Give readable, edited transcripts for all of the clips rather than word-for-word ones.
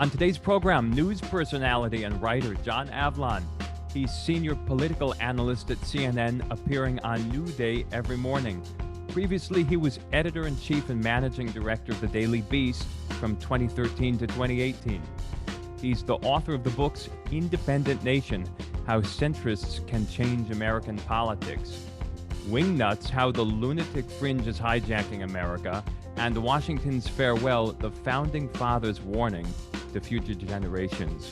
On today's program, news personality and writer John Avlon. He's senior political analyst at CNN, appearing on New Day every morning. Previously, he was editor-in-chief and managing director of the Daily Beast from 2013 to 2018. He's the author of the books Independent Nation, How Centrists Can Change American Politics, Wingnuts, How the Lunatic Fringe is Hijacking America, and Washington's Farewell, The Founding Fathers' Warning to Future Generations.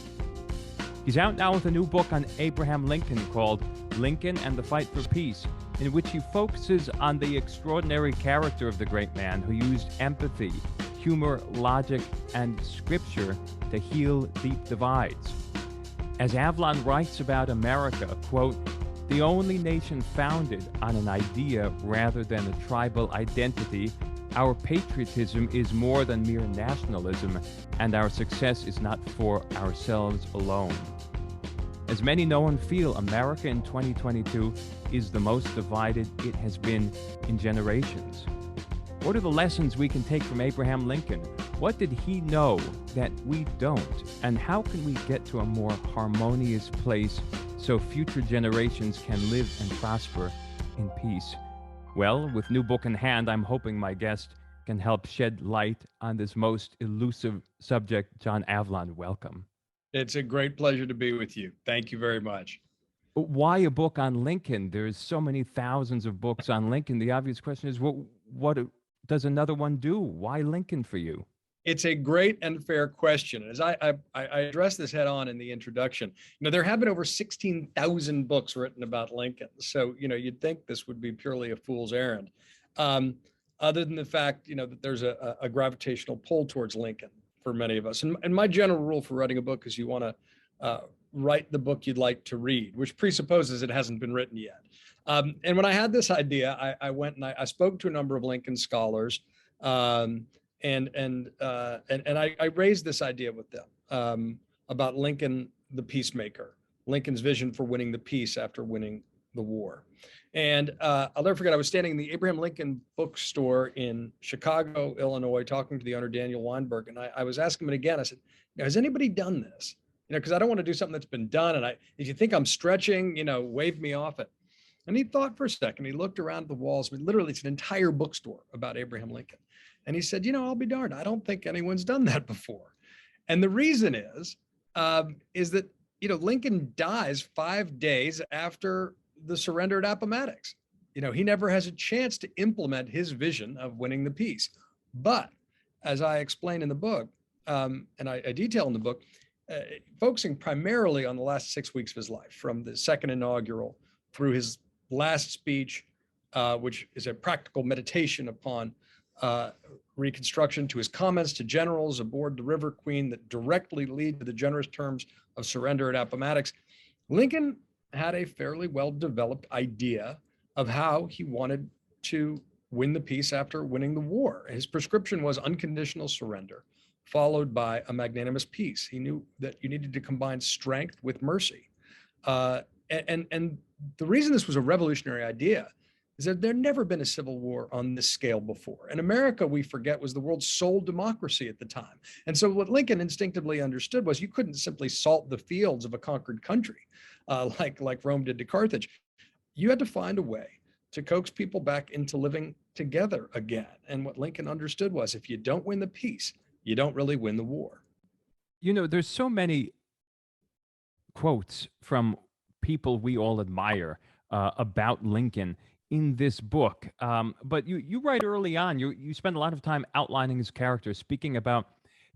He's out now with a new book on Abraham Lincoln called Lincoln and the Fight for Peace, in which he focuses on the extraordinary character of the great man who used empathy, humor, logic, and scripture to heal deep divides. As Avlon writes about America, quote, the only nation founded on an idea rather than a tribal identity, our patriotism is more than mere nationalism, and our success is not for ourselves alone. As many know and feel, America in 2022 is the most divided it has been in generations. What are the lessons we can take from Abraham Lincoln? What did he know that we don't? And how can we get to a more harmonious place so future generations can live and prosper in peace? Well, with new book in hand, I'm hoping my guest can help shed light on this most elusive subject. John Avlon, welcome. It's a great pleasure to be with you. Thank you very much. Why a book on Lincoln? There's so many thousands of books on Lincoln. The obvious question is, what does another one do? Why Lincoln for you? It's a great and fair question. As I addressed this head on in the introduction, there have been over 16,000 books written about Lincoln. So, you'd think this would be purely a fool's errand. Other than the fact, that there's a gravitational pull towards Lincoln for many of us. And my general rule for writing a book is you want to write the book you'd like to read, which presupposes it hasn't been written yet. And when I had this idea, I went and I spoke to a number of Lincoln scholars, and I raised this idea with them about Lincoln, the peacemaker, Lincoln's vision for winning the peace after winning the war. And I'll never forget, I was standing in the Abraham Lincoln bookstore in Chicago, Illinois, talking to the owner, Daniel Weinberg. And I was asking him again, I said, has anybody done this? Because I don't want to do something that's been done. And if you think I'm stretching, wave me off it. And he thought for a second. He looked around the walls. I mean, literally, it's an entire bookstore about Abraham Lincoln. And he said, I'll be darned. I don't think anyone's done that before. And the reason is that, Lincoln dies 5 days after the surrender at Appomattox. He never has a chance to implement his vision of winning the peace. But as I explain in the book, and I detail in the book, focusing primarily on the last 6 weeks of his life, from the second inaugural through his last speech, which is a practical meditation upon Reconstruction, to his comments to generals aboard the River Queen that directly lead to the generous terms of surrender at Appomattox, Lincoln had a fairly well-developed idea of how he wanted to win the peace after winning the war. His prescription was unconditional surrender, followed by a magnanimous peace. He knew that you needed to combine strength with mercy. And the reason this was a revolutionary idea is that there'd never been a civil war on this scale before. And America, we forget, was the world's sole democracy at the time. And so what Lincoln instinctively understood was you couldn't simply salt the fields of a conquered country like Rome did to Carthage. You had to find a way to coax people back into living together again. And what Lincoln understood was if you don't win the peace, you don't really win the war. There's so many quotes from people we all admire about Lincoln in this book. But you write early on, you spend a lot of time outlining his character, speaking about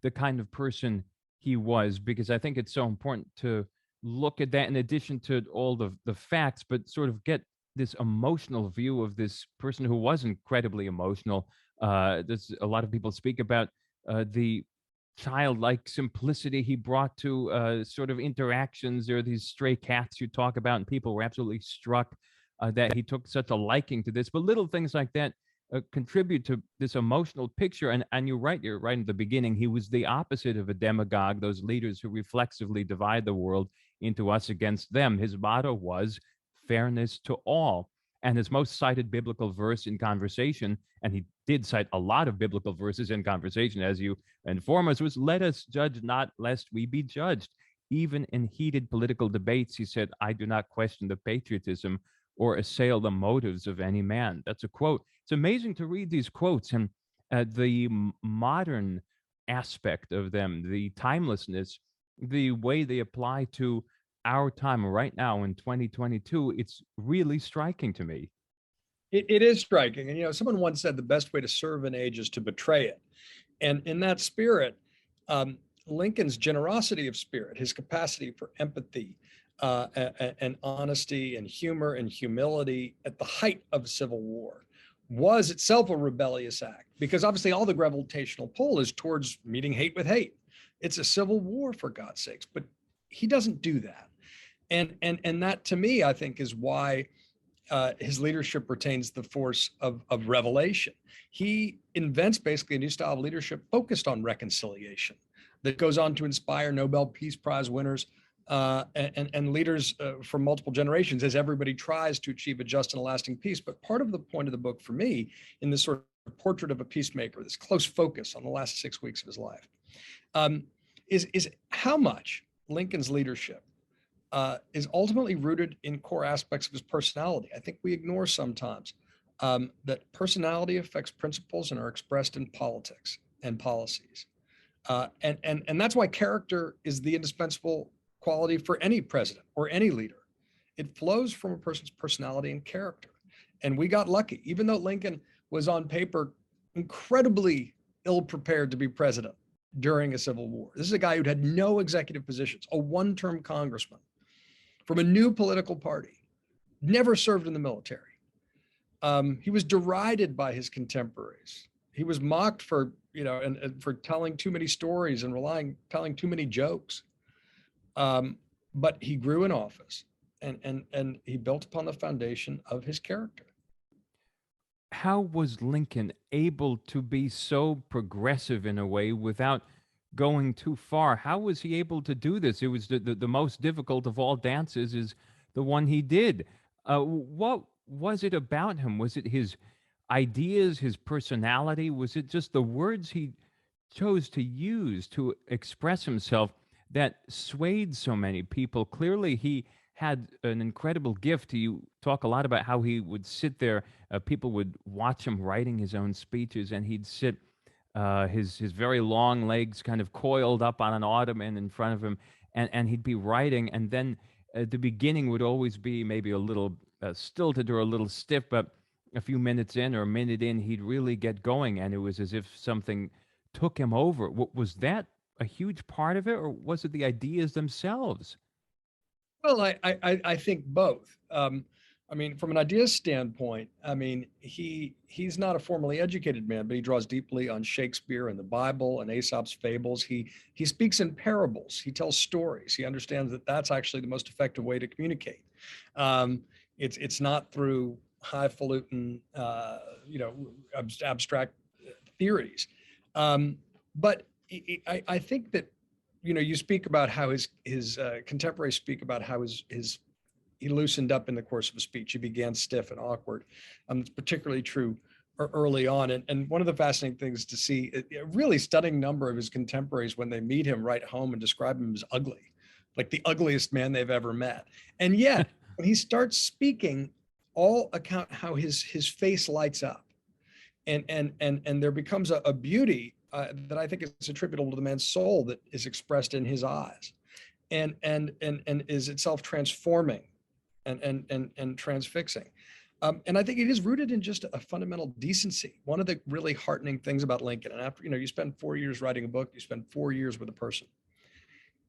the kind of person he was, because I think it's so important to look at that in addition to all the facts, but sort of get this emotional view of this person who was incredibly emotional. There's a lot of people speak about the childlike simplicity he brought to sort of interactions. There are these stray cats you talk about, and people were absolutely struck that he took such a liking to this. But little things like that contribute to this emotional picture. And you're right in the beginning, he was the opposite of a demagogue, those leaders who reflexively divide the world into us against them. His motto was fairness to all. And his most cited biblical verse in conversation, and he did cite a lot of biblical verses in conversation, as you inform us, was, "Let us judge not, lest we be judged." Even in heated political debates, he said, "I do not question the patriotism or assail the motives of any man." That's a quote. It's amazing to read these quotes and the modern aspect of them, the timelessness, the way they apply to our time right now in 2022. It's really striking to me. It is striking. And, someone once said the best way to serve an age is to betray it. And in that spirit, Lincoln's generosity of spirit, his capacity for empathy, and honesty and humor and humility at the height of the Civil War was itself a rebellious act, because obviously all the gravitational pull is towards meeting hate with hate. It's a civil war, for God's sakes, but he doesn't do that. And that, to me, I think, is why his leadership retains the force of revelation. He invents basically a new style of leadership focused on reconciliation that goes on to inspire Nobel Peace Prize winners and leaders from multiple generations as everybody tries to achieve a just and a lasting peace. But part of the point of the book for me, in this sort of portrait of a peacemaker, this close focus on the last 6 weeks of his life, is how much Lincoln's leadership is ultimately rooted in core aspects of his personality. I think we ignore sometimes that personality affects principles and are expressed in politics and policies. And that's why character is the indispensable quality for any president or any leader. It flows from a person's personality and character. And we got lucky, even though Lincoln was on paper incredibly ill-prepared to be president during a civil war. This is a guy who'd had no executive positions, a one-term congressman from a new political party, never served in the military. He was derided by his contemporaries. He was mocked for, and for telling too many stories and telling too many jokes. But he grew in office, and he built upon the foundation of his character. How was Lincoln able to be so progressive in a way without going too far? How was he able to do this? It was the most difficult of all dances is the one he did. What was it about him? Was it his ideas, his personality? Was it just the words he chose to use to express himself that swayed so many people? Clearly, he had an incredible gift. You talk a lot about how he would sit there. People would watch him writing his own speeches, and he'd sit his very long legs kind of coiled up on an ottoman in front of him, and he'd be writing. And then the beginning would always be maybe a little stilted or a little stiff, but a few minutes in or a minute in, he'd really get going, and it was as if something took him over. Was that a huge part of it, or was it the ideas themselves? Well, I think both. From an ideas standpoint, he's not a formally educated man, but he draws deeply on Shakespeare and the Bible and Aesop's fables. He speaks in parables. He tells stories. He understands that that's actually the most effective way to communicate. It's not through highfalutin, abstract theories. But I think that, you speak about how his contemporaries speak about how he loosened up in the course of a speech. He began stiff and awkward. It's particularly true early on. And one of the fascinating things to see, a really stunning number of his contemporaries, when they meet him, write home and describe him as ugly, like the ugliest man they've ever met. And yet, when he starts speaking, all account how his face lights up, and there becomes a beauty that I think is attributable to the man's soul that is expressed in his eyes, and is itself transforming and transfixing. And I think it is rooted in just a fundamental decency. One of the really heartening things about Lincoln, and after, you spend 4 years writing a book, you spend 4 years with a person,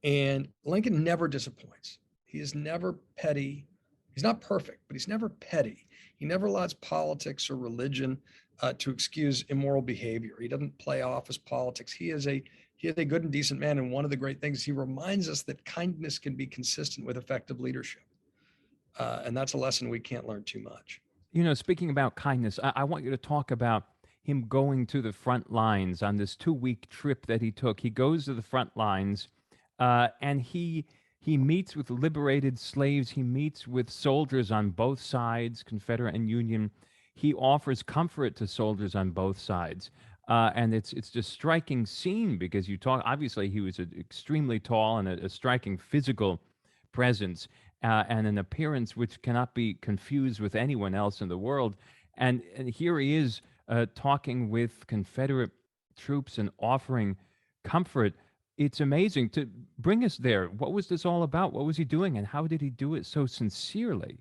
and Lincoln never disappoints. He is never petty. He's not perfect, but he's never petty. He never allows politics or religion to excuse immoral behavior. He doesn't play office politics. He is a good and decent man. And one of the great things, he reminds us that kindness can be consistent with effective leadership. And that's a lesson we can't learn too much. Speaking about kindness, I want you to talk about him going to the front lines on this 2-week trip that he took. He goes to the front lines, and he He meets with liberated slaves. He meets with soldiers on both sides, Confederate and Union. He offers comfort to soldiers on both sides. And it's just striking scene because you talk. Obviously, he was extremely tall and a striking physical presence and an appearance which cannot be confused with anyone else in the world. And here he is talking with Confederate troops and offering comfort. It's amazing to bring us there. What was this all about? What was he doing, and how did he do it so sincerely?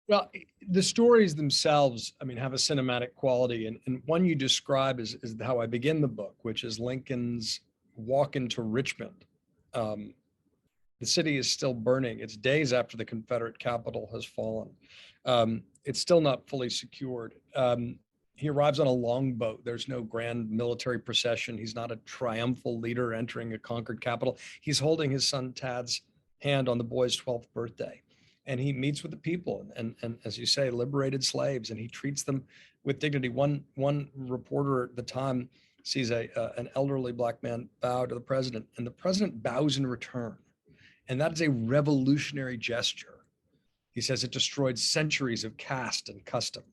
Well, the stories themselves, I mean, have a cinematic quality. And one you describe is how I begin the book, which is Lincoln's walk into Richmond. Um, the city is still burning. It's days after the Confederate capital has fallen. It's still not fully secured. He arrives on a longboat. There's no grand military procession. He's not a triumphal leader entering a conquered capital. He's holding his son Tad's hand on the boy's 12th birthday. And he meets with the people and as you say, liberated slaves, and he treats them with dignity. One reporter at the time sees an elderly black man bow to the president, and the president bows in return. And that is a revolutionary gesture. He says it destroyed centuries of caste and custom.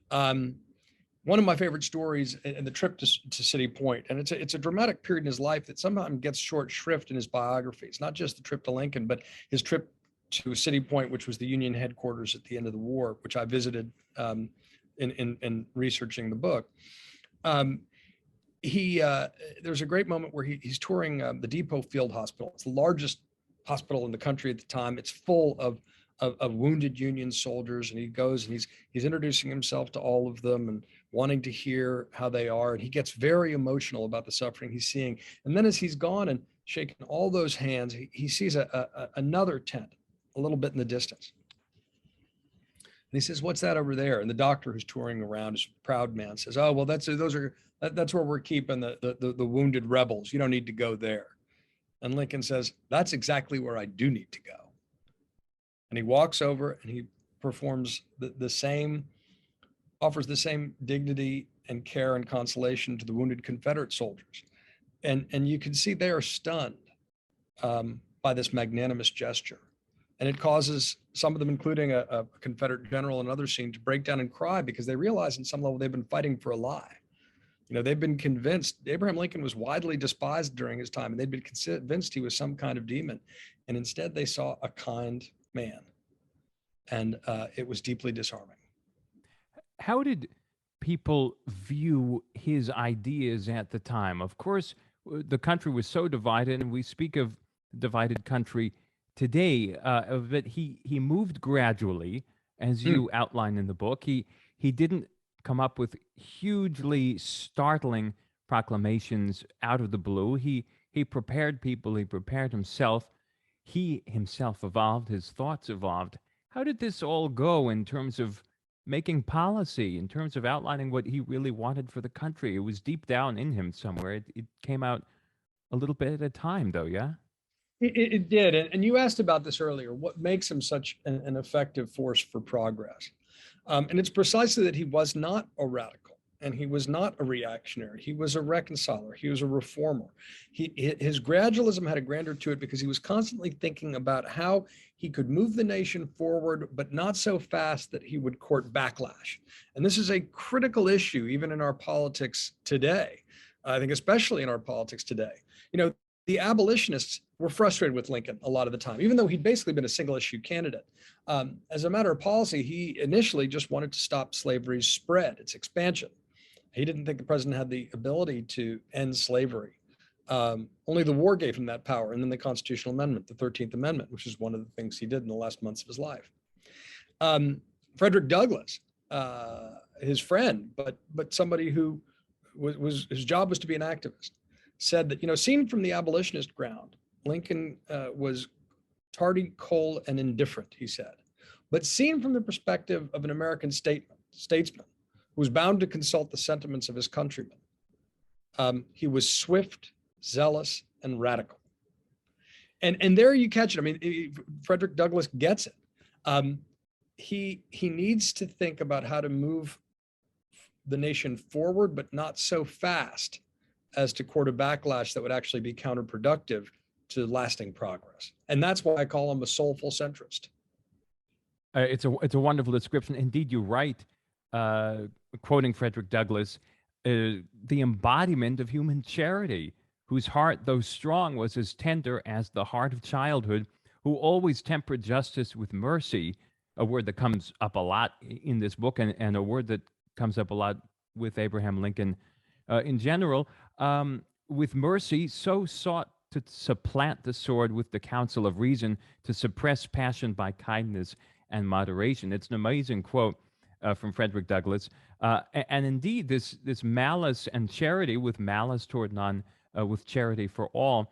One of my favorite stories in the trip to City Point, and it's a dramatic period in his life that sometimes gets short shrift in his biographies, not just the trip to Lincoln, but his trip to City Point, which was the Union headquarters at the end of the war, which I visited in researching the book. There's a great moment where he's touring the Depot Field Hospital. It's the largest hospital in the country at the time. It's full of wounded Union soldiers, and he goes and he's introducing himself to all of them and wanting to hear how they are. And he gets very emotional about the suffering he's seeing. And then as he's gone and shaking all those hands, he sees another tent a little bit in the distance. And he says, "What's that over there?" And the doctor who's touring around, is a proud man, says, "Oh, well, that's where we're keeping the wounded rebels. You don't need to go there." And Lincoln says, "That's exactly where I do need to go." And he walks over and he performs offers the same dignity and care and consolation to the wounded Confederate soldiers. And you can see they are stunned by this magnanimous gesture. And it causes some of them, including a Confederate general in another scene, to break down and cry because they realize on some level they've been fighting for a lie. You know, they've been convinced Abraham Lincoln was widely despised during his time, and they'd been convinced he was some kind of demon. And instead they saw a kind man. And it was deeply disarming. How did people view his ideas at the time? Of course, the country was so divided, and we speak of divided country today. But he moved gradually, as you outline in the book. He didn't come up with hugely startling proclamations out of the blue. He prepared people. He prepared himself. He himself evolved. His thoughts evolved. How did this all go in terms of making policy, in terms of outlining what he really wanted for the country? It was deep down in him somewhere. It came out a little bit at a time, though, yeah? It did. And you asked about this earlier. What makes him such an effective force for progress? And it's precisely that he was not a radical and he was not a reactionary. He was a reconciler. He was a reformer. His gradualism had a grandeur to it because he was constantly thinking about how he could move the nation forward, but not so fast that he would court backlash. And this is a critical issue, even in our politics today. I think especially in our politics today. You know, the abolitionists were frustrated with Lincoln a lot of the time, even though he'd basically been a single issue candidate. As a matter of policy, he initially just wanted to stop slavery's spread, its expansion. He didn't think the president had the ability to end slavery. Only the war gave him that power. And then the constitutional amendment, the 13th Amendment, which is one of the things he did in the last months of his life. Frederick Douglass, his friend, but somebody who was his job was to be an activist, said that, you know, seen from the abolitionist ground, Lincoln was tardy, cold, and indifferent, he said. But seen from the perspective of an American statesman who was bound to consult the sentiments of his countrymen, he was swift, zealous, and radical. And there you catch it. I mean, Frederick Douglass gets it. He needs to think about how to move the nation forward, but not so fast as to court a backlash that would actually be counterproductive to lasting progress. And that's why I call him a soulful centrist. It's a wonderful description. Indeed, you write, quoting Frederick Douglass, the embodiment of human charity, whose heart, though strong, was as tender as the heart of childhood, who always tempered justice with mercy, a word that comes up a lot in this book, and a word that comes up a lot with Abraham Lincoln in general. With mercy, so sought to supplant the sword with the counsel of reason, to suppress passion by kindness and moderation. It's an amazing quote from Frederick Douglass. And indeed, this malice and charity, with malice toward none, with charity for all.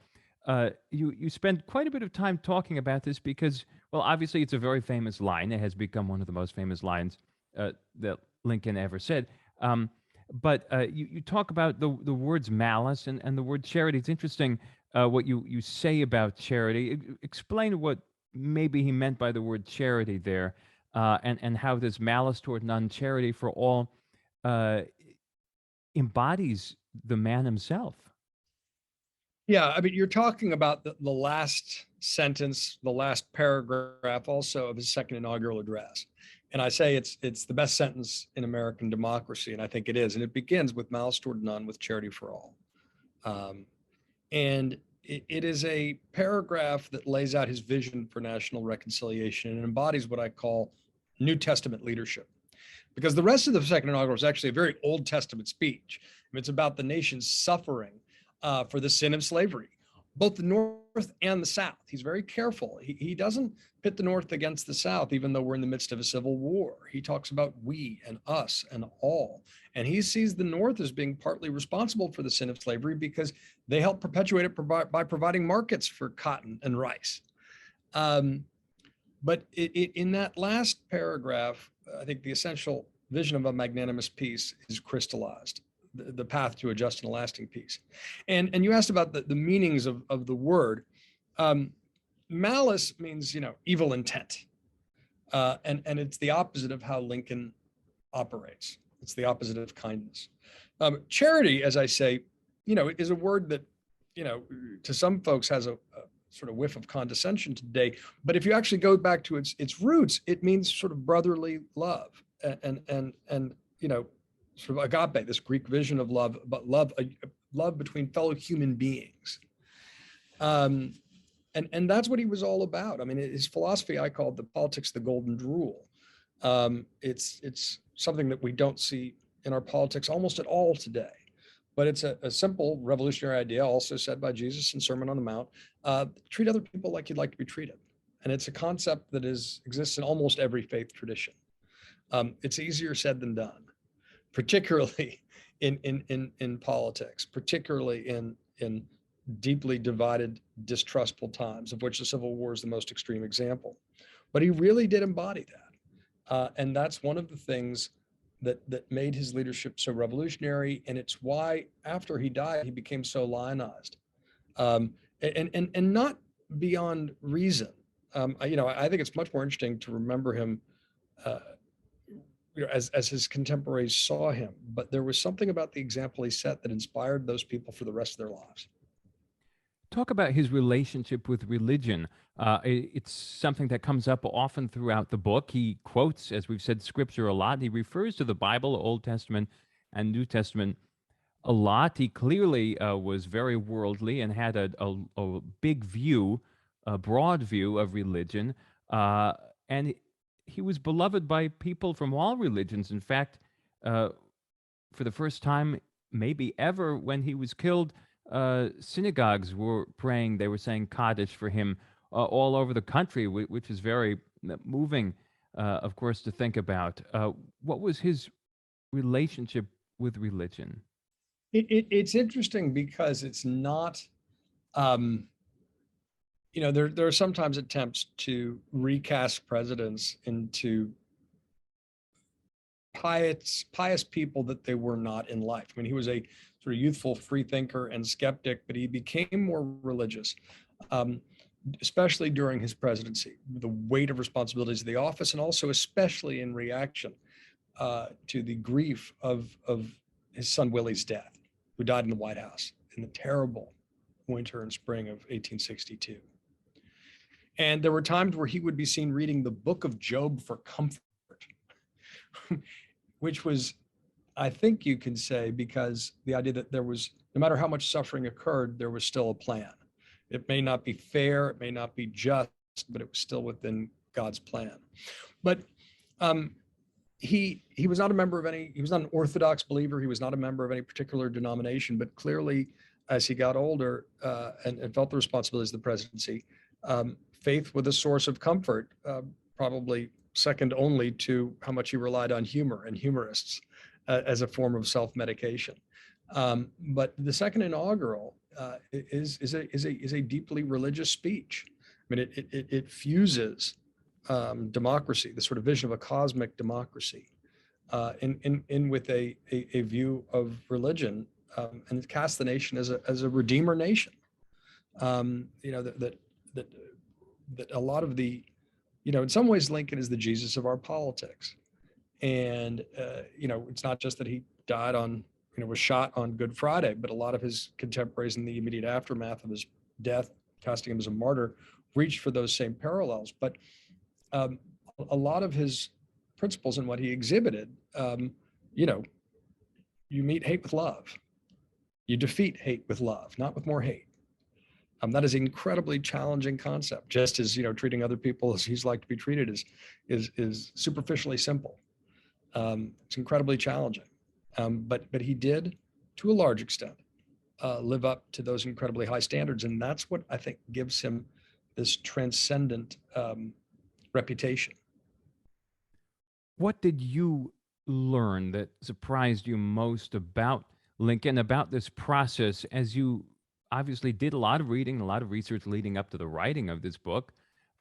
You spend quite a bit of time talking about this because, well, obviously it's a very famous line. It has become one of the most famous lines that Lincoln ever said. But you talk about the words malice and the word charity. It's interesting what you say about charity. Explain what maybe he meant by the word charity there, and how this malice toward none, charity for all, embodies the man himself. Yeah, I mean, you're talking about the last sentence, the last paragraph also of his second inaugural address. And I say it's the best sentence in American democracy, and I think it is. And it begins with malice toward none, with charity for all. And it is a paragraph that lays out his vision for national reconciliation and embodies what I call New Testament leadership. Because the rest of the second inaugural is actually a very Old Testament speech. It's about the nation's suffering for the sin of slavery, both the North and the South. He's very careful. He doesn't pit the North against the South, even though we're in the midst of a civil war. He talks about we and us and all. And he sees the North as being partly responsible for the sin of slavery because they helped perpetuate it by providing markets for cotton and rice. But in that last paragraph, I think the essential vision of a magnanimous peace is crystallized, the path to a just and lasting peace. And you asked about the meanings of the word. Malice means, evil intent. And it's the opposite of how Lincoln operates. It's the opposite of kindness. Charity, as I say, is a word that, to some folks has a sort of whiff of condescension today. But if you actually go back to its roots, it means sort of brotherly love and sort of agape, this Greek vision of love, but love between fellow human beings. And that's what he was all about. I mean, his philosophy, I call it the politics of the golden rule. It's something that we don't see in our politics almost at all today. But it's a simple revolutionary idea, also said by Jesus in Sermon on the Mount. Treat other people like you'd like to be treated. And it's a concept that exists in almost every faith tradition. It's easier said than done, particularly in politics, particularly in deeply divided, distrustful times, of which the Civil War is the most extreme example. But he really did embody that. And that's one of the things that made his leadership so revolutionary. And it's why after he died, he became so lionized, and not beyond reason. I think it's much more interesting to remember him as his contemporaries saw him. But there was something about the example he set that inspired those people for the rest of their lives. Talk about his relationship with religion. It's something that comes up often throughout the book. He quotes, as we've said, scripture a lot. He refers to the Bible, Old Testament and New Testament, a lot. He clearly was very worldly and had a big view, a broad view of religion. And he was beloved by people from all religions. In fact, for the first time, maybe ever, when he was killed, synagogues were praying. They were saying Kaddish for him all over the country, which is very moving, of course, to think about. What was his relationship with religion? It's interesting because it's not, there are sometimes attempts to recast presidents into pious people that they were not in life. I mean, he was a sort of youthful free thinker and skeptic, but he became more religious, especially during his presidency, the weight of responsibilities of the office, and also especially in reaction to the grief of his son Willie's death, who died in the White House in the terrible winter and spring of 1862. And there were times where he would be seen reading the book of Job for comfort, which was, I think you can say, because the idea that there was, no matter how much suffering occurred, there was still a plan. It may not be fair, it may not be just, but it was still within God's plan. But he was not a member of any, he was not an Orthodox believer. He was not a member of any particular denomination, but clearly as he got older and felt the responsibilities of the presidency, faith was a source of comfort, probably second only to how much he relied on humor and humorists as a form of self-medication. But the second inaugural is a deeply religious speech. I mean, it fuses democracy, the sort of vision of a cosmic democracy, in with a view of religion, and it casts the nation as a redeemer nation. That a lot of the, in some ways, Lincoln is the Jesus of our politics. And, it's not just that he died on, was shot on Good Friday, but a lot of his contemporaries in the immediate aftermath of his death, casting him as a martyr, reached for those same parallels. But a lot of his principles and what he exhibited, you meet hate with love. You defeat hate with love, not with more hate. That is an incredibly challenging concept, just as, treating other people as he's like to be treated is superficially simple. It's incredibly challenging. But he did, to a large extent, live up to those incredibly high standards. And that's what I think gives him this transcendent reputation. What did you learn that surprised you most about Lincoln, about this process, as you obviously did a lot of reading, a lot of research leading up to the writing of this book?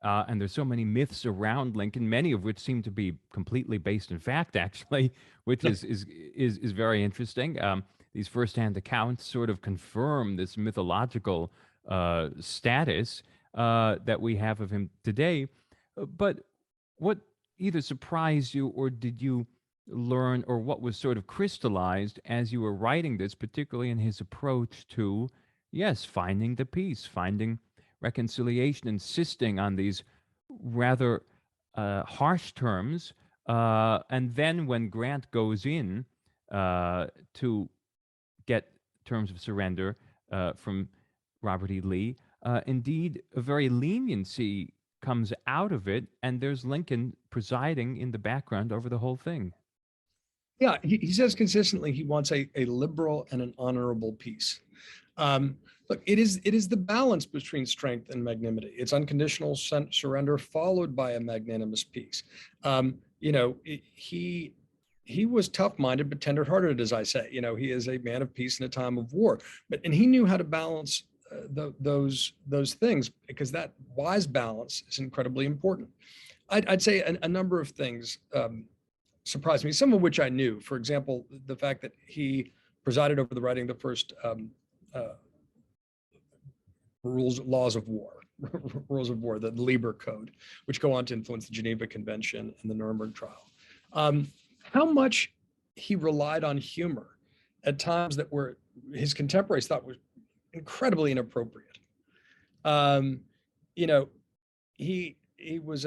And there's so many myths around Lincoln, many of which seem to be completely based in fact, actually, which is very interesting. These firsthand accounts sort of confirm this mythological status that we have of him today. But what either surprised you, or did you learn, or what was sort of crystallized as you were writing this, particularly in his approach to, yes, finding the peace, finding reconciliation, insisting on these rather harsh terms, and then when Grant goes in to get terms of surrender from Robert E. Lee, indeed, a very leniency comes out of it, and there's Lincoln presiding in the background over the whole thing. Yeah, he says consistently he wants a liberal and an honorable peace. Look, it is the balance between strength and magnanimity. It's unconditional surrender followed by a magnanimous peace. He was tough-minded but tender-hearted, as I say. He is a man of peace in a time of war. And he knew how to balance those things, because that wise balance is incredibly important. I'd say a number of things surprised me, some of which I knew. For example, the fact that he presided over the writing of the first laws of war, the Lieber Code, which go on to influence the Geneva Convention and the Nuremberg trial. How much he relied on humor at times that were his contemporaries thought was incredibly inappropriate. He was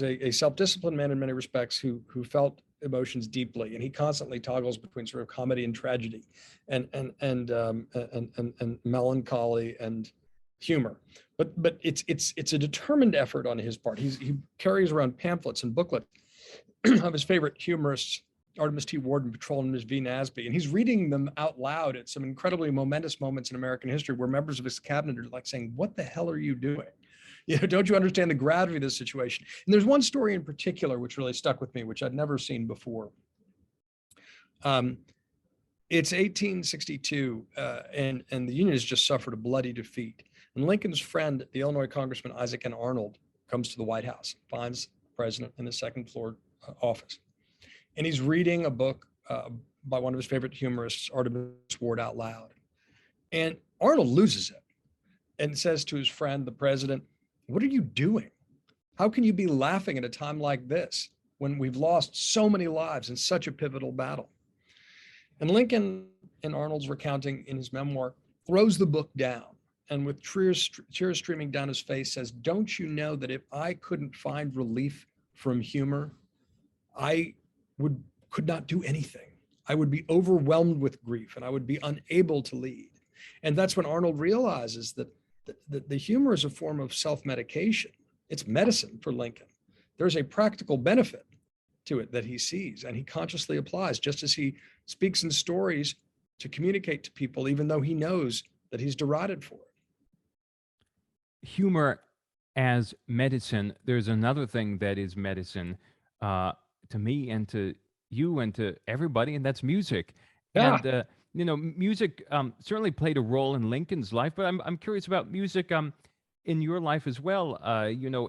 a self-disciplined man in many respects who felt emotions deeply, and he constantly toggles between sort of comedy and tragedy, and melancholy and humor. But it's a determined effort on his part. He carries around pamphlets and booklets of his favorite humorists, Artemus T. Ward and Patrolman V. Nasby, and he's reading them out loud at some incredibly momentous moments in American history where members of his cabinet are like saying, "What the hell are you doing? Don't you understand the gravity of this situation?" And there's one story in particular which really stuck with me, which I'd never seen before. It's 1862, and the Union has just suffered a bloody defeat. And Lincoln's friend, the Illinois Congressman Isaac N. Arnold, comes to the White House, finds the president in the second floor office. And he's reading a book by one of his favorite humorists, Artemus Ward, out loud. And Arnold loses it and says to his friend, the president, "What are you doing? How can you be laughing at a time like this when we've lost so many lives in such a pivotal battle?" And Lincoln, in Arnold's recounting in his memoir, throws the book down, and with tears streaming down his face says, "Don't you know that if I couldn't find relief from humor, I could not do anything. I would be overwhelmed with grief and I would be unable to lead." And that's when Arnold realizes that the humor is a form of self-medication. It's medicine for Lincoln. There's a practical benefit to it that he sees and he consciously applies, just as he speaks in stories to communicate to people, even though he knows that he's derided for it. Humor as medicine. There's another thing that is medicine to me and to you and to everybody, and that's music. Yeah. And music certainly played a role in Lincoln's life, but I'm curious about music in your life as well.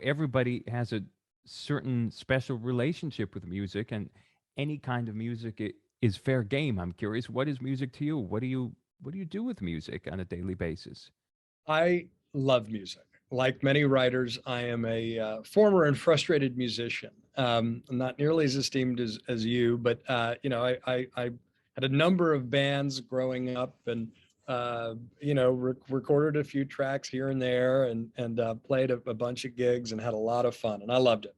Everybody has a certain special relationship with music, and any kind of music is fair game. I'm curious, what is music to you? What do you do with music on a daily basis? I love music. Like many writers, I am a former and frustrated musician. I'm not nearly as esteemed as you, but I had a number of bands growing up, and recorded a few tracks here and there, and played a bunch of gigs, and had a lot of fun, and I loved it.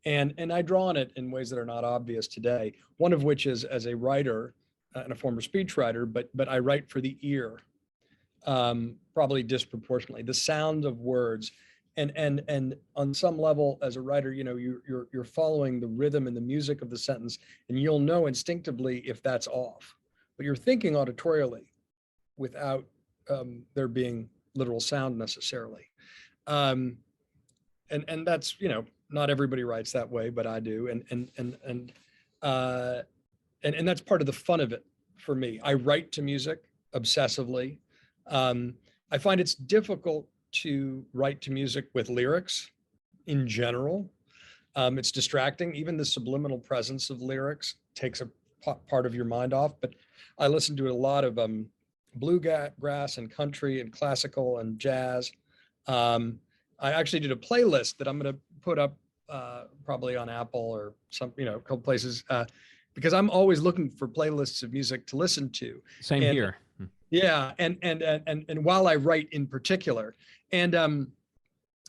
And I draw on it in ways that are not obvious today. One of which is as a writer and a former speechwriter, but I write for the ear. Probably disproportionately, the sound of words, and on some level, as a writer, you're following the rhythm and the music of the sentence, and you'll know instinctively if that's off, but you're thinking auditorially without there being literal sound necessarily, and that's not everybody writes that way, but I do, and that's part of the fun of it for me. I write to music obsessively. I find it's difficult to write to music with lyrics in general. It's distracting. Even the subliminal presence of lyrics takes a part of your mind off. But I listen to a lot of bluegrass and country and classical and jazz. I actually did a playlist that I'm going to put up probably on Apple or a couple places, because I'm always looking for playlists of music to listen to. Same here. Yeah, and while I write in particular, and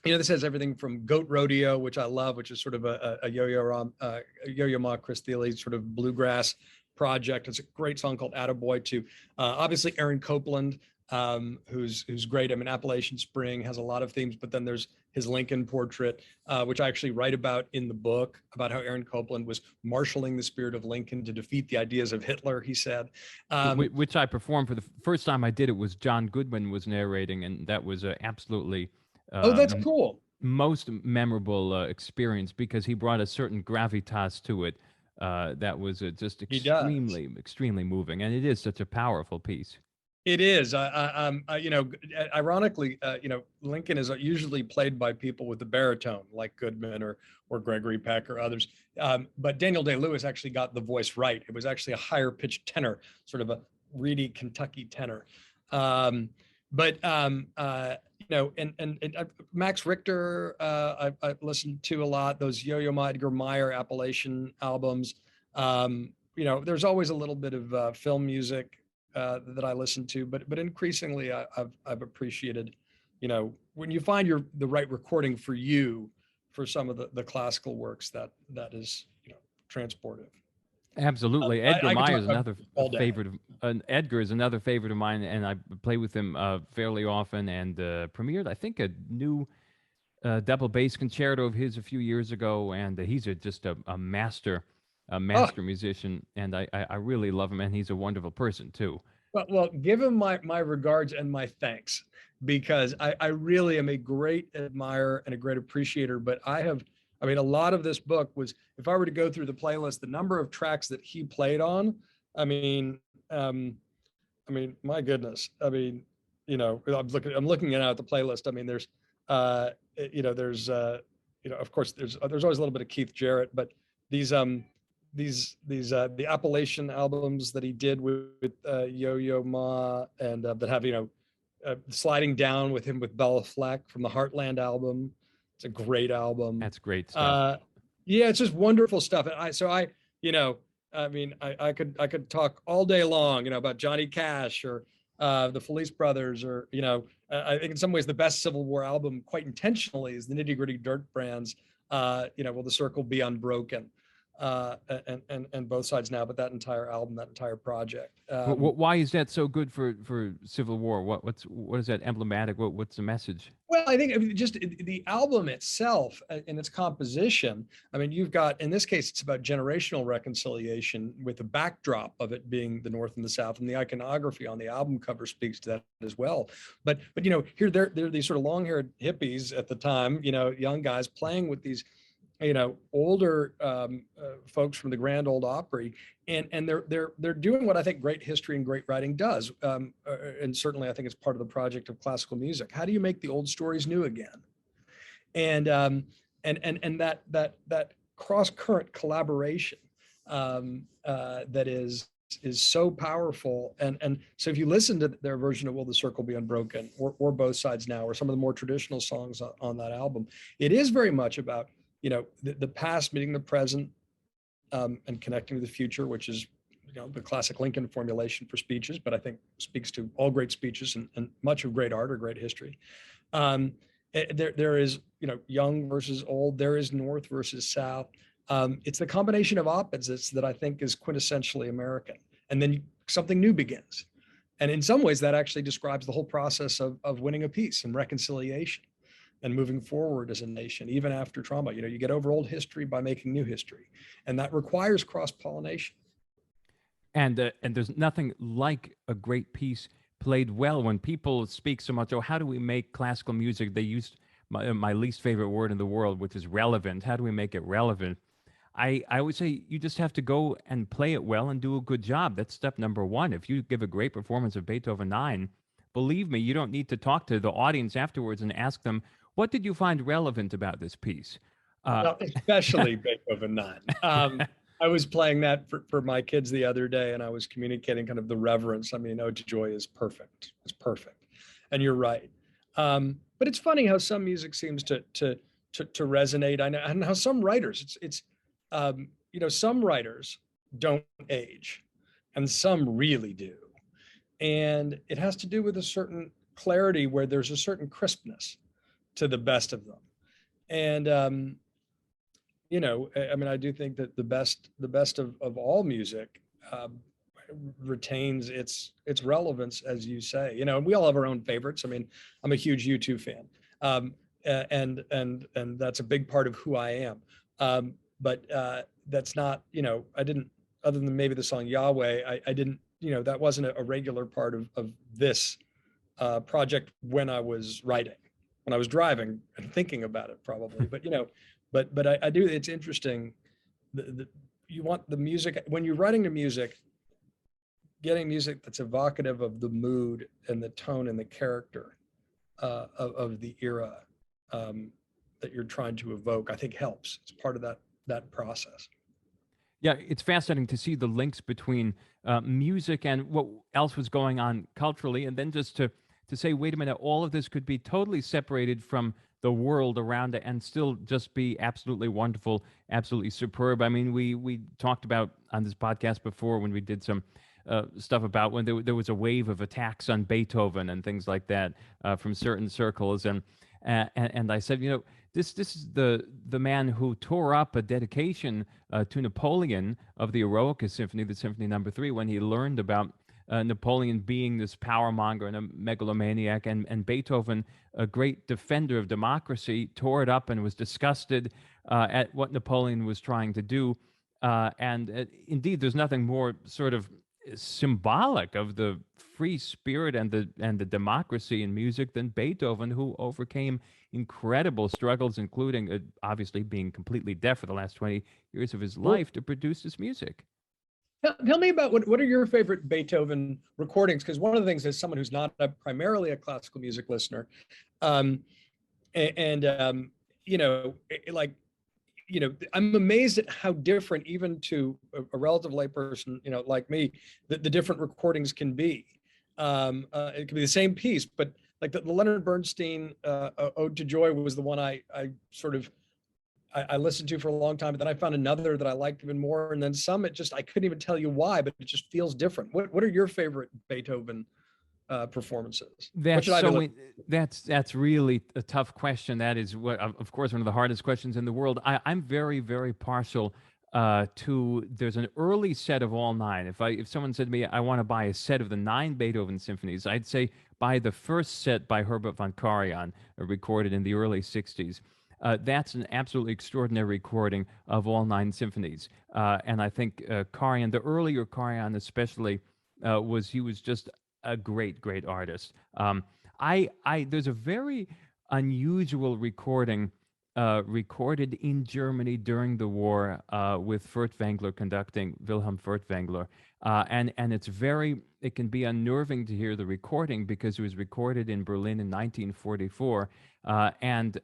this has everything from Goat Rodeo, which I love, which is sort of a Yo-Yo Ma, Chris Thiele sort of bluegrass project. It's a great song called Attaboy, to obviously Aaron Copland, who's great. I mean, Appalachian Spring has a lot of themes, but then there's his Lincoln portrait, which I actually write about in the book, about how Aaron Copland was marshaling the spirit of Lincoln to defeat the ideas of Hitler, he said. Which I performed for the first time I did it was John Goodwin was narrating, and that was absolutely that's cool. Most memorable experience, because he brought a certain gravitas to it that was just extremely moving, and it is such a powerful piece. It is. Ironically, Lincoln is usually played by people with the baritone, like Goodman or Gregory Peck or others. But Daniel Day-Lewis actually got the voice right. It was actually a higher pitched tenor, sort of a reedy Kentucky tenor. Max Richter, I've listened to a lot. Those Yo-Yo Ma, Edgar Meyer, Appalachian albums. There's always a little bit of film music that I listen to, but increasingly I've appreciated, when you find the right recording for you for some of the classical works that is transportive. Absolutely. Edgar Meyer is another favorite. Edgar is another favorite of mine, and I play with him fairly often, and premiered, I think, a new double bass concerto of his a few years ago, and he's just a master musician, and I really love him, and he's a wonderful person too. Well, give him my regards and my thanks, because I really am a great admirer and a great appreciator. But a lot of this book was, if I were to go through the playlist, the number of tracks that he played on, my goodness. I'm looking at the playlist. I mean, there's, of course, there's always a little bit of Keith Jarrett, but these the Appalachian albums that he did with Yo-Yo Ma, and that have Sliding Down with him with Bella Fleck from the Heartland album. It's a great album. That's great stuff. Yeah, it's just wonderful stuff. And I could talk all day long, about Johnny Cash or The Felice Brothers, or, I think in some ways the best Civil War album, quite intentionally, is the Nitty Gritty Dirt Brands. Will the Circle Be Unbroken? And Both Sides Now, but that entire album, that entire project. Why is that so good for Civil War? What is that emblematic? What's the message? Well, I think just the album itself and its composition. I mean, you've got, in this case, it's about generational reconciliation, with the backdrop of it being the North and the South, and the iconography on the album cover speaks to that as well. But here they're these sort of long-haired hippies at the time, young guys playing with these older folks from the Grand Ole Opry, and they're doing what I think great history and great writing does, and certainly I think it's part of the project of classical music. How do you make the old stories new again? And that cross current collaboration that is so powerful. And so if you listen to their version of Will the Circle Be Unbroken, or Both Sides Now, or some of the more traditional songs on that album, it is very much about the past meeting the present, and connecting to the future, which is the classic Lincoln formulation for speeches, but I think speaks to all great speeches and much of great art or great history. There is young versus old. There is North versus South. It's the combination of opposites that I think is quintessentially American. And then something new begins. And in some ways, that actually describes the whole process of winning a peace and reconciliation and moving forward as a nation, even after trauma. You get over old history by making new history, and that requires cross-pollination. And there's nothing like a great piece played well. When people speak so much, how do we make classical music? They use my least favorite word in the world, which is relevant. How do we make it relevant? I would say you just have to go and play it well and do a good job. That's step number one. If you give a great performance of Beethoven 9, believe me, you don't need to talk to the audience afterwards and ask them, what did you find relevant about this piece? Well, especially Beethoven 9. I was playing that for my kids the other day, and I was communicating kind of the reverence. I mean, Ode to Joy is perfect. It's perfect. And you're right. But it's funny how some music seems to resonate. I know, and how some writers, some writers don't age, and some really do. And it has to do with a certain clarity, where there's a certain crispness to the best of them. And I do think that the best of all music retains its relevance, as you say. And we all have our own favorites. I mean, I'm a huge U2 fan, and that's a big part of who I am. But that's not, I didn't, other than maybe the song Yahweh, I didn't, that wasn't a regular part of this project when I was writing. When I was driving and thinking about it, probably, but I do. It's interesting. You want the music when you're writing the music, getting music that's evocative of the mood and the tone and the character of the era that you're trying to evoke. I think helps. It's part of that process. Yeah, it's fascinating to see the links between music and what else was going on culturally, and then just to say, wait a minute, all of this could be totally separated from the world around it and still just be absolutely wonderful, absolutely superb. I mean, we talked about on this podcast before, when we did some stuff about when there was a wave of attacks on Beethoven and things like that from certain circles, and I said, this is the man who tore up a dedication to Napoleon of the Eroica Symphony, the Symphony No. 3, when he learned about Napoleon being this power monger and a megalomaniac, and Beethoven, a great defender of democracy, tore it up and was disgusted at what Napoleon was trying to do. Indeed, there's nothing more sort of symbolic of the free spirit and the democracy in music than Beethoven, who overcame incredible struggles, including obviously being completely deaf for the last 20 years of his life, to produce this music. Tell me about what are your favorite Beethoven recordings? Because one of the things, as someone who's not primarily a classical music listener, I'm amazed at how different, even to a relative layperson, like me, the different recordings can be. It can be the same piece, but like the Leonard Bernstein Ode to Joy was the one I listened to for a long time, but then I found another that I liked even more. And then some, I couldn't even tell you why, but it just feels different. What are your favorite Beethoven performances? What That's should I be so. looking? That's really a tough question. That is what, of course, one of the hardest questions in the world. I'm very, very partial to. There's an early set of all nine. If someone said to me, I want to buy a set of the 9 Beethoven symphonies, I'd say buy the first set by Herbert von Karajan, recorded in the early '60s. That's an absolutely extraordinary recording of all 9 symphonies. And I think Karajan, the earlier Karajan especially, he was just a great, great artist. There's a very unusual recording recorded in Germany during the war with Furtwängler conducting, Wilhelm Furtwängler, and it can be unnerving to hear the recording because it was recorded in Berlin in 1944, and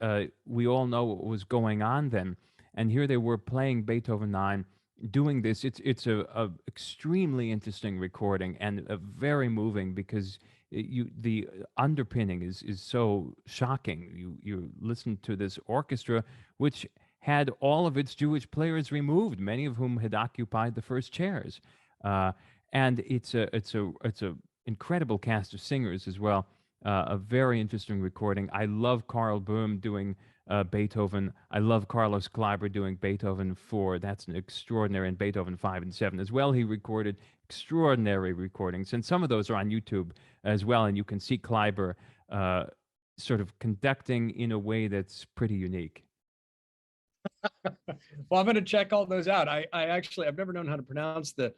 we all know what was going on then. And here they were playing Beethoven 9, doing this. It's a extremely interesting recording and very moving because the underpinning is so shocking. You listen to this orchestra which had all of its Jewish players removed, many of whom had occupied the first chairs, and it's a incredible cast of singers as well. A very interesting recording. I love Karl Böhm doing Beethoven. I love Carlos Kleiber doing Beethoven 4. That's an extraordinary, and Beethoven 5 and 7 as well. He recorded extraordinary recordings, and some of those are on YouTube as well, and you can see Kleiber sort of conducting in a way that's pretty unique. Well, I'm going to check all those out. I've never known how to pronounce the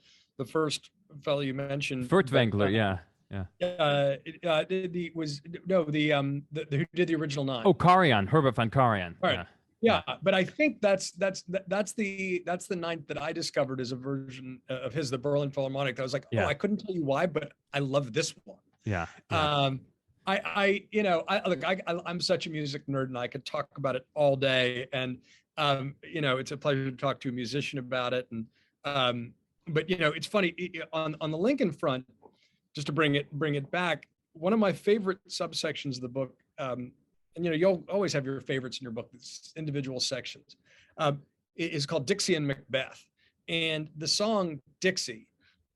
first fellow you mentioned. Furtwängler, yeah. Who did the original 9? Oh, Karajan, Herbert von Karajan. Right. Yeah, but I think that's the 9th that I discovered as a version of his, the Berlin Philharmonic. I was like, I couldn't tell you why, but I love this one. Yeah. I'm such a music nerd, and I could talk about it all day. And it's a pleasure to talk to a musician about it. And but it's funny on the Lincoln front. Just to bring it back, one of my favorite subsections of the book, and you'll always have your favorites in your book, it's individual sections, is called Dixie and Macbeth. And the song Dixie,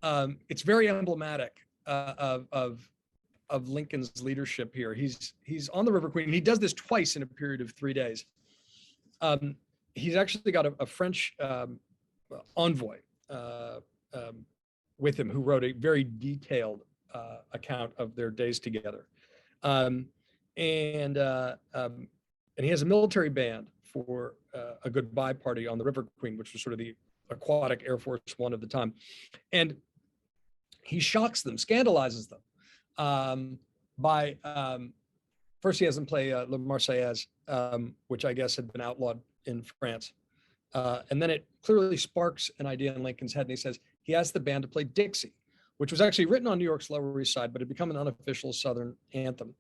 it's very emblematic of Lincoln's leadership here. He's on the River Queen, and he does this twice in a period of 3 days. He's actually got a French envoy with him, who wrote a very detailed account of their days together, and he has a military band for a goodbye party on the River Queen, which was sort of the aquatic Air Force One of the time, and he shocks them, scandalizes them by first he has them play La Marseillaise, which I guess had been outlawed in France, and then it clearly sparks an idea in Lincoln's head, and he says he asked the band to play Dixie, which was actually written on New York's Lower East Side, but had become an unofficial Southern anthem.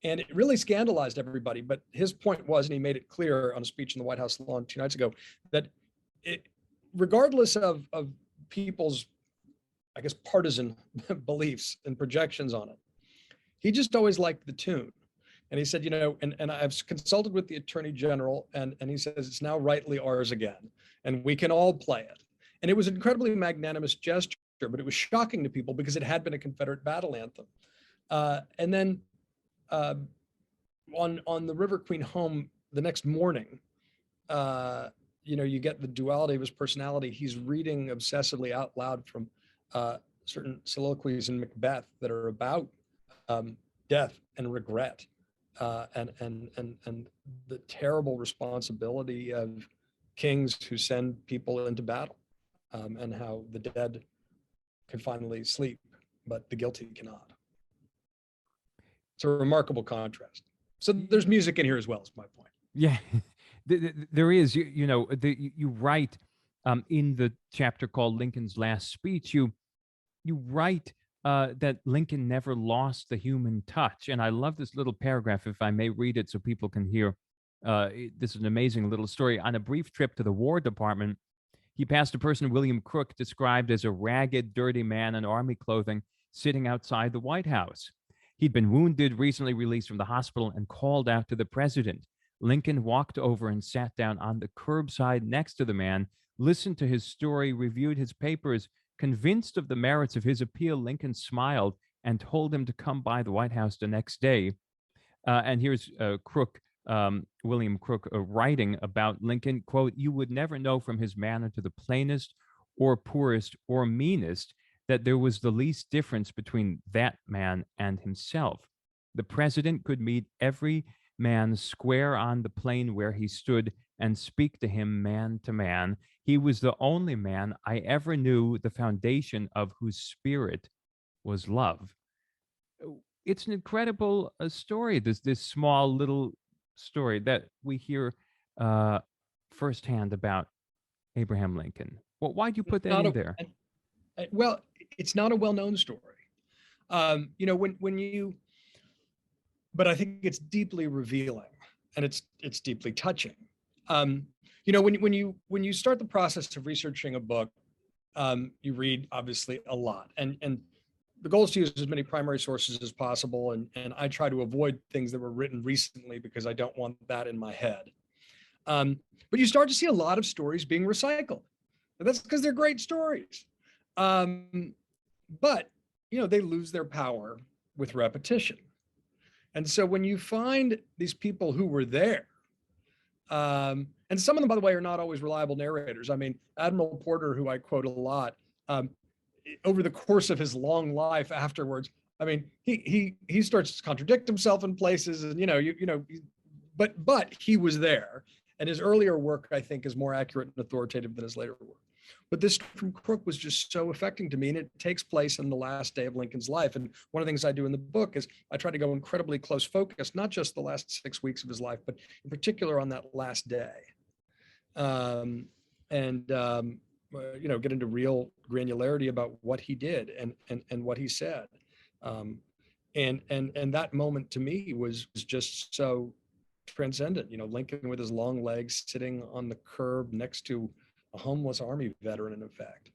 And it really scandalized everybody. But his point was, and he made it clear on a speech in the White House lawn 2 nights ago, that regardless of people's, I guess, partisan beliefs and projections on it, he just always liked the tune. And he said, and I've consulted with the Attorney General, and he says it's now rightly ours again, and we can all play it. And it was an incredibly magnanimous gesture, but it was shocking to people because it had been a Confederate battle anthem. And then on the River Queen home the next morning, you get the duality of his personality. He's reading obsessively out loud from certain soliloquies in Macbeth that are about death and regret, and the terrible responsibility of kings who send people into battle, and how the dead can finally sleep, but the guilty cannot. It's a remarkable contrast. So there's music in here as well, is my point. Yeah, there is. You write in the chapter called Lincoln's Last Speech, you write that Lincoln never lost the human touch. And I love this little paragraph, if I may read it so people can hear. This is an amazing little story. On a brief trip to the War Department, he passed a person William Crook described as a ragged, dirty man in army clothing sitting outside the White House. He'd been wounded, recently released from the hospital, and called out to the president. Lincoln walked over and sat down on the curbside next to the man, listened to his story, reviewed his papers. Convinced of the merits of his appeal, Lincoln smiled and told him to come by the White House the next day. And here's Crook, William Crook, writing about Lincoln, quote, "You would never know from his manner to the plainest or poorest or meanest that there was the least difference between that man and himself. The president could meet every man square on the plain where he stood and speak to him man to man. He was the only man I ever knew the foundation of whose spirit was love." It's an incredible story. This small little story that we hear uh, firsthand about Abraham Lincoln. Well, why'd you put that Not in a, there? well, it's not a well-known story. You know, when you, but I think it's deeply revealing, and it's deeply touching. You know, when you start the process of researching a book, you read obviously a lot, and the goal is to use as many primary sources as possible, and I try to avoid things that were written recently because I don't want that in my head. But you start to see a lot of stories being recycled. And that's because they're great stories. But you know, they lose their power with repetition. And so when you find these people who were there, and some of them, by the way, are not always reliable narrators. I mean, Admiral Porter, who I quote a lot, over the course of his long life afterwards, I mean, he starts to contradict himself in places, and but he was there, and his earlier work, I think, is more accurate and authoritative than his later work. But this from Crook was just so affecting to me, and it takes place in the last day of Lincoln's life. And one of the things I do in the book is I try to go incredibly close focus, not just the last 6 weeks of his life, but in particular on that last day, and get into real granularity about what he did and what he said, and that moment to me was just so transcendent. You know, Lincoln with his long legs sitting on the curb next to a homeless army veteran, in effect,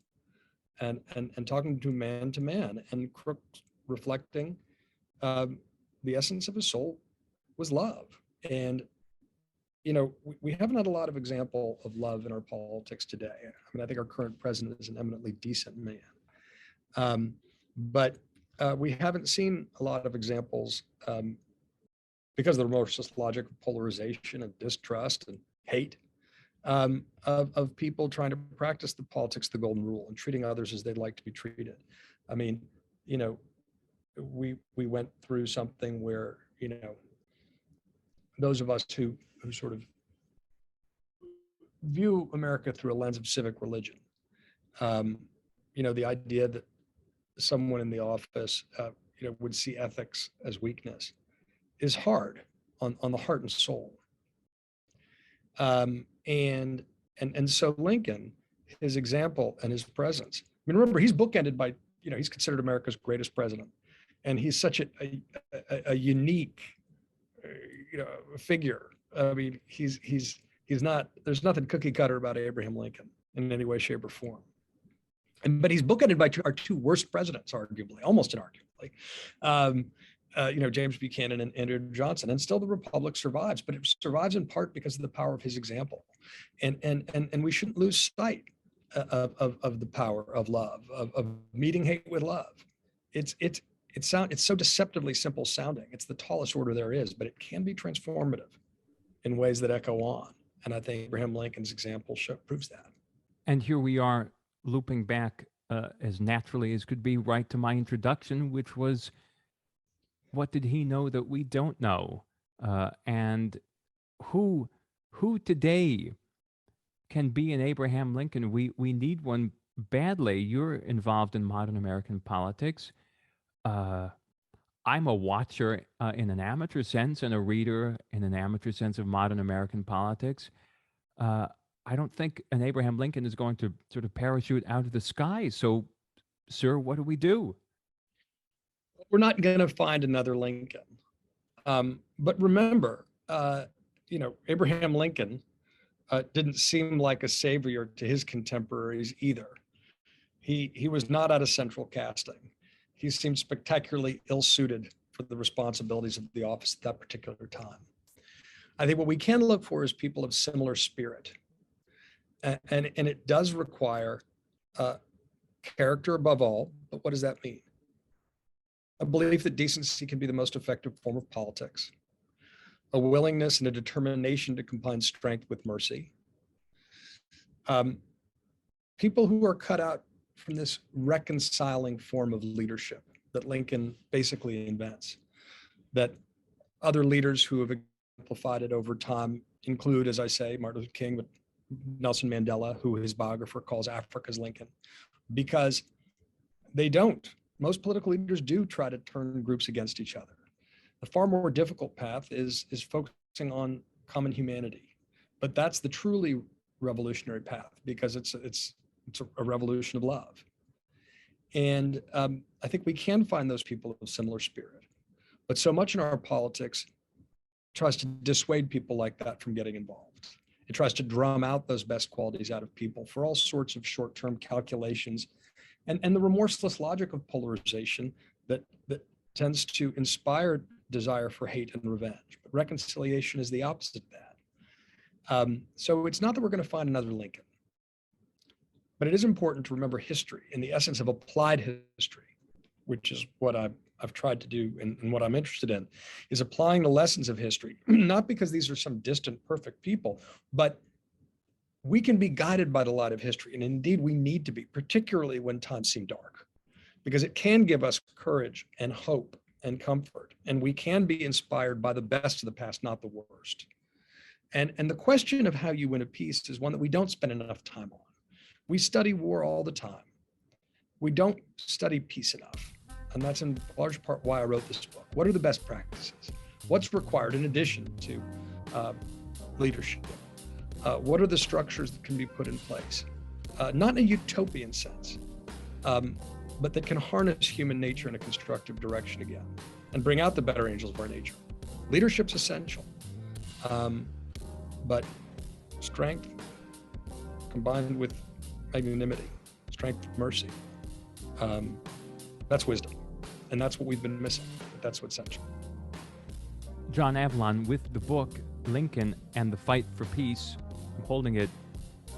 and talking to man, and Crook reflecting the essence of his soul was love. And you know, we haven't had a lot of example of love in our politics today. I mean, I think our current president is an eminently decent man, but we haven't seen a lot of examples because of the remorseless logic of polarization and distrust and hate, of people trying to practice the politics of the golden rule and treating others as they'd like to be treated. I mean, you know, we went through something where, you know, those of us who sort of view America through a lens of civic religion, you know, the idea that someone in the office, would see ethics as weakness is hard on the heart and soul. And so Lincoln, his example and his presence, I mean, remember, he's bookended by, you know, he's considered America's greatest president, and he's such a unique, figure. I mean, he's not, there's nothing cookie cutter about Abraham Lincoln in any way, shape, or form. But he's bookended by our two worst presidents, arguably, almost inarguably. James Buchanan and Andrew Johnson, and still the Republic survives, but it survives in part because of the power of his example. And we shouldn't lose sight of the power of love, of meeting hate with love. It's so deceptively simple sounding. It's the tallest order there is, but it can be transformative in ways that echo on. And I think Abraham Lincoln's example proves that. And here we are looping back as naturally as could be right to my introduction, which was, what did he know that we don't know? And who today can be an Abraham Lincoln? We need one badly. You're involved in modern American politics. I'm a watcher in an amateur sense and a reader in an amateur sense of modern American politics. I don't think an Abraham Lincoln is going to sort of parachute out of the sky. So, sir, what do we do? We're not going to find another Lincoln. But remember, Abraham Lincoln didn't seem like a savior to his contemporaries either. He was not out of central casting. He seemed spectacularly ill-suited for the responsibilities of the office at that particular time. I think what we can look for is people of similar spirit. And it does require character above all, but what does that mean? a belief that decency can be the most effective form of politics, a willingness and a determination to combine strength with mercy. People who are cut out from this reconciling form of leadership that Lincoln basically invents, that other leaders who have exemplified it over time include, as I say, Martin Luther King, but Nelson Mandela, who his biographer calls Africa's Lincoln, because they don't. Most political leaders do try to turn groups against each other. The far more difficult path is focusing on common humanity, but that's the truly revolutionary path, because it's a revolution of love. And I think we can find those people of similar spirit, but so much in our politics tries to dissuade people like that from getting involved. It tries to drum out those best qualities out of people for all sorts of short-term calculations and the remorseless logic of polarization that tends to inspire desire for hate and revenge. But reconciliation is the opposite of that. So it's not that we're going to find another Lincoln, but it is important to remember history in the essence of applied history, which is what I've tried to do and what I'm interested in, is applying the lessons of history, not because these are some distant, perfect people, but we can be guided by the light of history. And indeed, we need to be, particularly when times seem dark, because it can give us courage and hope and comfort. And we can be inspired by the best of the past, not the worst. And the question of how you win a peace is one that we don't spend enough time on. We study war all the time. We don't study peace enough. And that's in large part why I wrote this book. What are the best practices? What's required in addition to leadership? What are the structures that can be put in place? Not in a utopian sense, but that can harness human nature in a constructive direction again and bring out the better angels of our nature. Leadership's essential, but strength combined with magnanimity, strength, mercy, that's wisdom. And that's what we've been missing. But that's what's essential. John Avlon, with the book Lincoln and the Fight for Peace, I'm holding it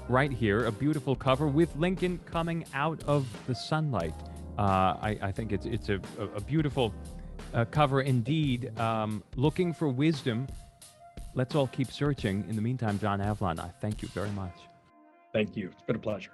right here, a beautiful cover with Lincoln coming out of the sunlight. I think it's a beautiful cover indeed. Looking for wisdom. Let's all keep searching. In the meantime, John Avlon, I thank you very much. Thank you. It's been a pleasure.